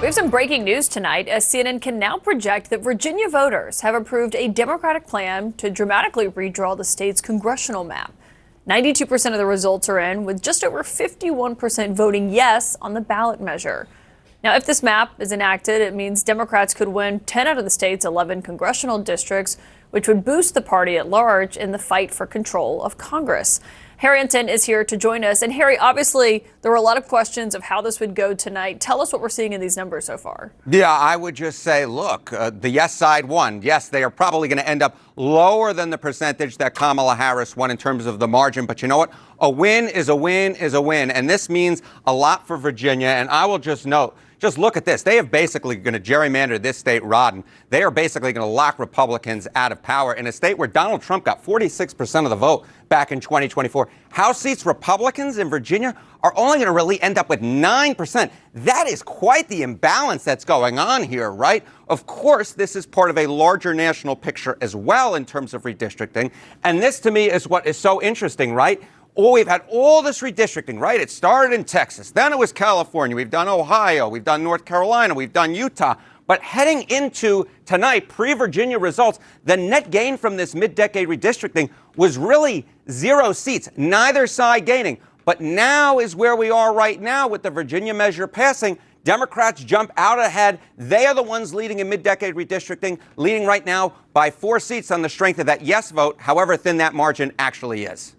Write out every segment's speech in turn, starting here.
We have some breaking news tonight as CNN can now project that Virginia voters have approved a Democratic plan to dramatically redraw the state's congressional map. 92% of the results are in, with just over 51% voting yes on the ballot measure. Now, if this map is enacted, it means Democrats could win 10 out of the state's 11 congressional districts, which would boost the party at large in the fight for control of Congress. Harry Enten is here to join us. And Harry, obviously, there were a lot of questions of how this would go tonight. Tell us what we're seeing in these numbers so far. Yeah, I would just say, look, the yes side won. Yes, they are probably going to end up lower than the percentage that Kamala Harris won in terms of the margin. But you know what? A win is a win is a win. And this means a lot for Virginia. And I will just note, just look at this. They are basically going to gerrymander this state rotten. They are basically going to lock Republicans out of power in a state where Donald Trump got 46% of the vote back in 2024. House seats Republicans in Virginia are only going to really end up with 9%. That is quite the imbalance that's going on here, right? Of course, this is part of a larger national picture as well in terms of redistricting. And this, to me, is what is so interesting, right? Oh, we've had all this redistricting, right? It started in Texas. Then it was California. We've done Ohio. We've done North Carolina. We've done Utah. But heading into tonight, pre-Virginia results, the net gain from this mid-decade redistricting was really 0 seats, neither side gaining. But now is where we are right now with the Virginia measure passing. Democrats jump out ahead. They are the ones leading in mid-decade redistricting, leading right now by 4 seats on the strength of that yes vote, however thin that margin actually is.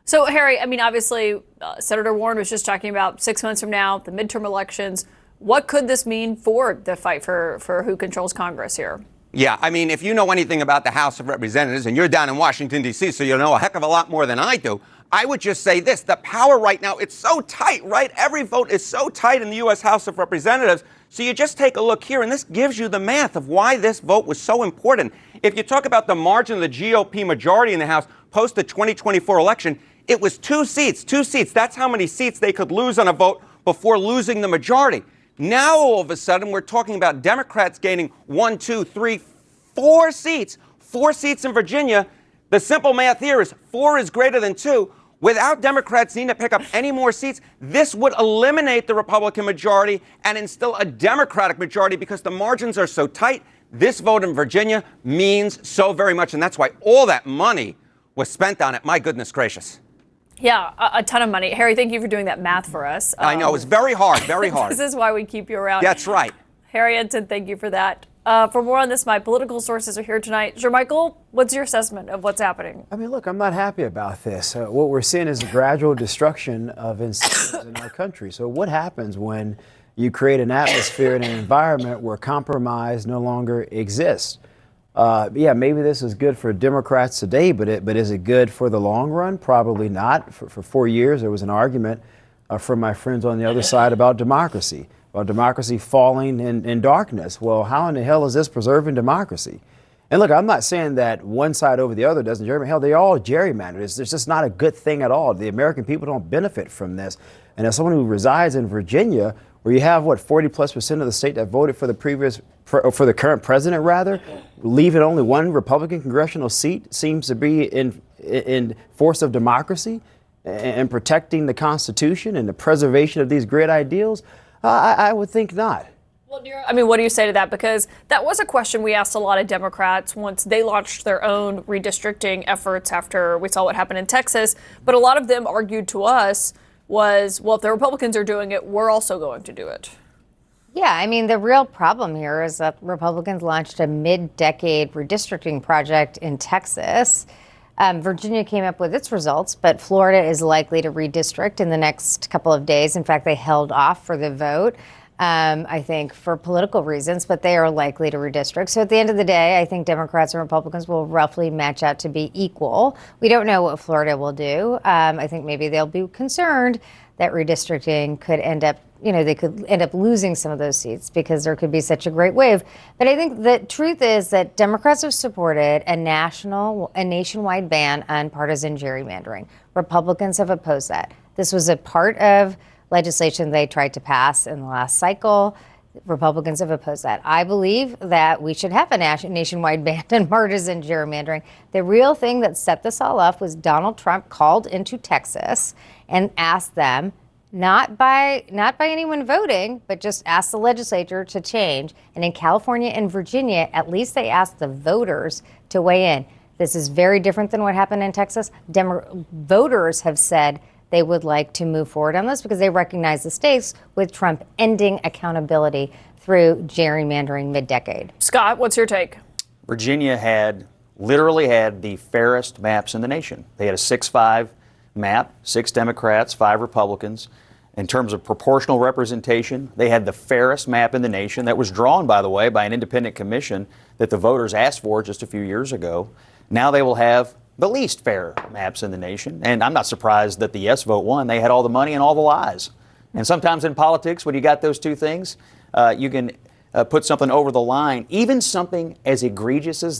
So, Harry, I mean, obviously, Senator Warren was just talking about 6 months from now, the midterm elections. What could this mean for the fight for who controls Congress here? Yeah, I mean, if you know anything about the House of Representatives, and you're down in Washington, D.C., so you know a heck of a lot more than I do, I would just say this. The power right now, it's so tight, right? Every vote is so tight in the U.S. House of Representatives. So you just take a look here, and this gives you the math of why this vote was so important. If you talk about the margin of the GOP majority in the House post the 2024 election, it was 2 seats, 2 seats. That's how many seats they could lose on a vote before losing the majority. Now, all of a sudden, we're talking about Democrats gaining 1, 2, 3, 4 seats, 4 seats in Virginia. The simple math here is 4 is greater than 2. Without Democrats needing to pick up any more seats, this would eliminate the Republican majority and instill a Democratic majority because the margins are so tight. This vote in Virginia means so very much, and that's why all that money was spent on it. My goodness gracious. Yeah, a ton of money. Harry, thank you for doing that math for us. I know, it's very hard, very hard. This is why we keep you around. That's right. Harry Enten, thank you for that. For more on this, my political sources are here tonight. Jermichael, what's your assessment of what's happening? I mean, look, I'm not happy about this. What we're seeing is a gradual destruction of incentives in our country. So what happens when you create an atmosphere and an environment where compromise no longer exists? Yeah, maybe this is good for Democrats today, but is it good for the long run? Probably not. For 4 years, there was an argument from my friends on the other side about democracy falling in darkness. Well, how in the hell is this preserving democracy? And look, I'm not saying that one side over the other doesn't gerrymander. Hell, they all gerrymander. It's just not a good thing at all. The American people don't benefit from this. And as someone who resides in Virginia, where you have, 40+% of the state that voted for the current president, rather, leaving only 1 Republican congressional seat seems to be in force of democracy and protecting the Constitution and the preservation of these great ideals. I would think not. Well, I mean, what do you say to that? Because that was a question we asked a lot of Democrats once they launched their own redistricting efforts after we saw what happened in Texas. But a lot of them argued to us was, well, if the Republicans are doing it, we're also going to do it. Yeah, I mean, the real problem here is that Republicans launched a mid-decade redistricting project in Texas. Virginia came up with its results, but Florida is likely to redistrict in the next couple of days. In fact, they held off for the vote, I think, for political reasons, but they are likely to redistrict. So at the end of the day, I think Democrats and Republicans will roughly match out to be equal. We don't know what Florida will do. I think maybe they'll be concerned that redistricting could end up, they could end up losing some of those seats because there could be such a great wave. But I think the truth is that Democrats have supported a nationwide ban on partisan gerrymandering. Republicans have opposed that. This was a part of legislation they tried to pass in the last cycle. Republicans have opposed that. I believe that we should have a nationwide ban on partisan gerrymandering. The real thing that set this all off was Donald Trump called into Texas and asked them not by anyone voting, but just asked the legislature to change. And in California and Virginia, at least they asked the voters to weigh in. This is very different than what happened in Texas. Voters have said they would like to move forward on this because they recognize the stakes with Trump ending accountability through gerrymandering mid-decade. Scott, what's your take? Virginia literally had the fairest maps in the nation. They had a 6-5 map, 6 Democrats, 5 Republicans. In terms of proportional representation, they had the fairest map in the nation that was drawn, by the way, by an independent commission that the voters asked for just a few years ago. Now they will have the least fair maps in the nation. And I'm not surprised that the yes vote won. They had all the money and all the lies. And sometimes in politics, when you got those two things, you can put something over the line. Even something as egregious as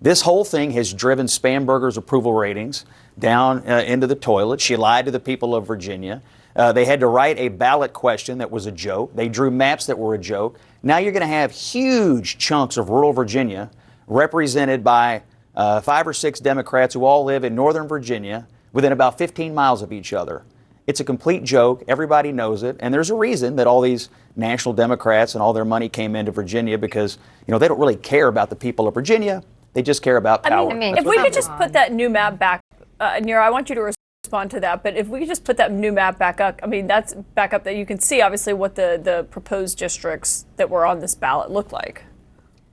this whole thing has driven Spamberger's approval ratings down into the toilet. She lied to the people of Virginia. They had to write a ballot question that was a joke. They drew maps that were a joke. Now you're going to have huge chunks of rural Virginia represented by 5 or 6 Democrats who all live in northern Virginia within about 15 miles of each other. It's a complete joke. Everybody knows it. And there's a reason that all these national Democrats and all their money came into Virginia because, they don't really care about the people of Virginia. They just care about power. I mean, if we could just put that new map back, Nero, I want you to respond to that. But if we could just put that new map back up, that's back up that you can see, obviously, what the proposed districts that were on this ballot look like.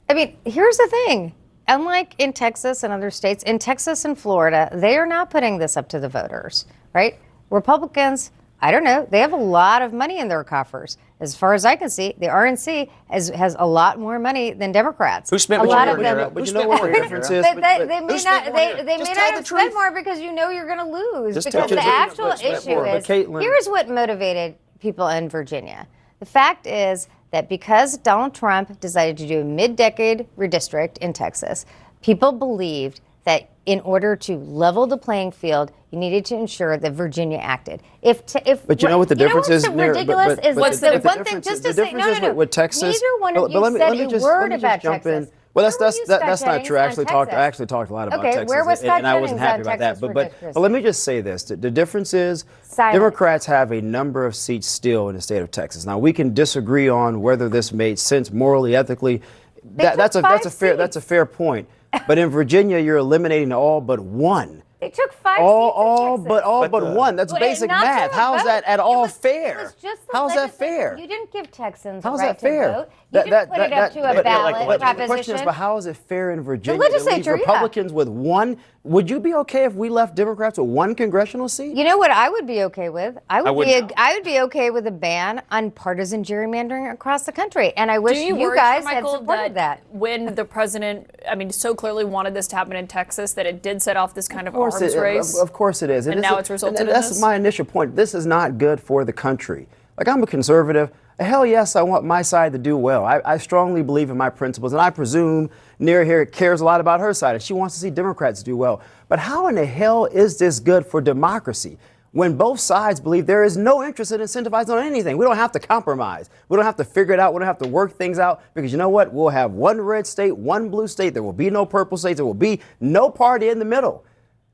I mean, here's the thing. Unlike in Texas and other states, in Texas and Florida, they are not putting this up to the voters, right? Republicans, I don't know, they have a lot of money in their coffers. As far as I can see, the RNC has a lot more money than Democrats. Who spent a more? lot of them? But you know what the difference is? But they may Who not. spent more? They may Just not tell the have spent truth. more because you're going to lose. Just Because tell the the truth. actual But issue is Caitlin- here's what motivated people in Virginia. The fact is that because Donald Trump decided to do a mid-decade redistrict in Texas, people believed that in order to level the playing field, you needed to ensure that Virginia acted. But you know what the difference is? What's ridiculous is what's that the one thing. Just to say, no. With Texas, Neither one of you let me said just a word just about jump Texas. in. Well, Where were you, Scott that's not Jennings, true. on I Texas? actually talked a lot about Okay, Texas, where was Scott and I wasn't Jennings happy on about that. Texas But let me just say this: the difference is Silence. Democrats have a number of seats still in the state of Texas. Now we can disagree on whether this made sense morally, ethically. That's a fair point. But in Virginia, you're eliminating all but one. They took 5 All seats in Texas. but one. That's Well, basic not to math. a How is vote. that at It all was- fair? It was just the How is that legislature. fair? You didn't give Texans How's a right that fair? to vote. You didn't put it up to a ballot The proposition. question is, but how is it fair in Virginia? legislature, to leave Republicans with one. Would you be okay if we left Democrats with one congressional seat? You know what I would be okay with? I would wouldn't. be okay with a ban on partisan gerrymandering across the country. And I wish Do you you worry, guys Michael, had supported that. when the president, so clearly wanted this to happen in Texas, that it did set off this kind of arms race? Of course it is. And now it's resulted in that's this? my initial point. This is not good for the country. Like, I'm a conservative. Hell yes, I want my side to do well. I strongly believe in my principles, and I presume Near here cares a lot about her side, and she wants to see Democrats do well. But how in the hell is this good for democracy when both sides believe there is no interest in incentivizing on anything? We don't have to compromise. We don't have to figure it out. We don't have to work things out, because you know what? We'll have one red state, one blue state. There will be no purple states. There will be no party in the middle.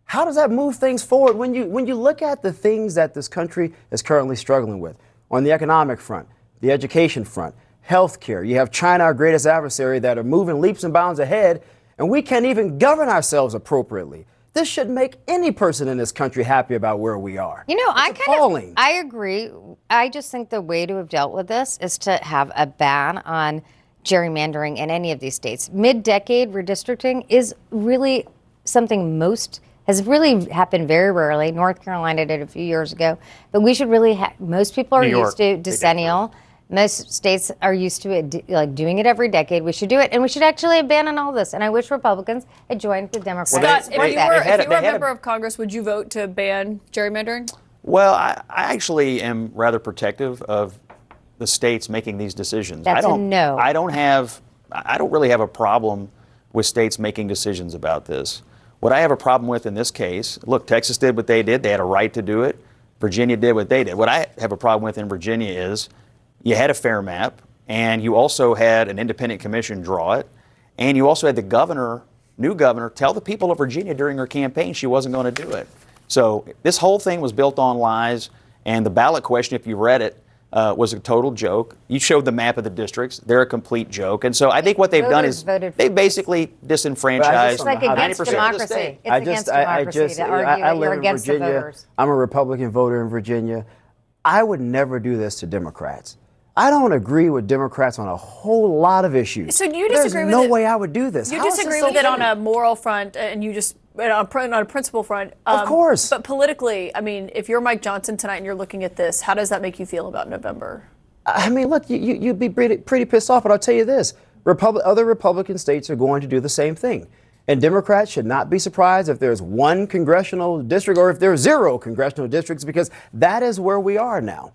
How does that move things forward when you look at the things that this country is currently struggling with on the economic front, the education front, healthcare? You have China, our greatest adversary, that are moving leaps and bounds ahead, and we can't even govern ourselves appropriately. This should make any person in this country happy about where we are. You know, It's appalling. I agree. I just think the way to have dealt with this is to have a ban on gerrymandering in any of these states. Mid-decade redistricting is really something has really happened very rarely. North Carolina did a few years ago, but we should really most people are New York, used to decennial. Most states are used to it, like doing it every decade. We should do it, and we should actually abandon all this. And I wish Republicans had joined the Democrats. Scott, to support if you that. were a member of Congress, would you vote to ban gerrymandering? Well, I actually am rather protective of the states making these decisions. That's a no. I don't really have a problem with states making decisions about this. What I have a problem with in this case, look, Texas did what they did. They had a right to do it. Virginia did what they did. What I have a problem with in Virginia is you had a fair map, and you also had an independent commission draw it, and you also had the new governor, tell the people of Virginia during her campaign she wasn't going to do it. So this whole thing was built on lies, And the ballot question, if you read it, was a total joke. You showed the map of the districts. They're a complete joke. And so I think what they've done is they basically disenfranchised It's like 90% against of the democracy. state. It's against democracy to argue that you're live in against the Virginia. voters. I'm a Republican voter in Virginia. I would never do this to Democrats. I don't agree with Democrats on a whole lot of issues. So you disagree There's with no it- way I would do this. You How is this disagree so with it on funny? a moral front, and you just on a principle front. Of course. But politically, I mean, if you're Mike Johnson tonight and you're looking at this, how does that make you feel about November? I mean, look, you'd be pretty pissed off, but I'll tell you this. Other Republican states are going to do the same thing. And Democrats should not be surprised if there's one congressional district or if there's 0 congressional districts, because that is where we are now.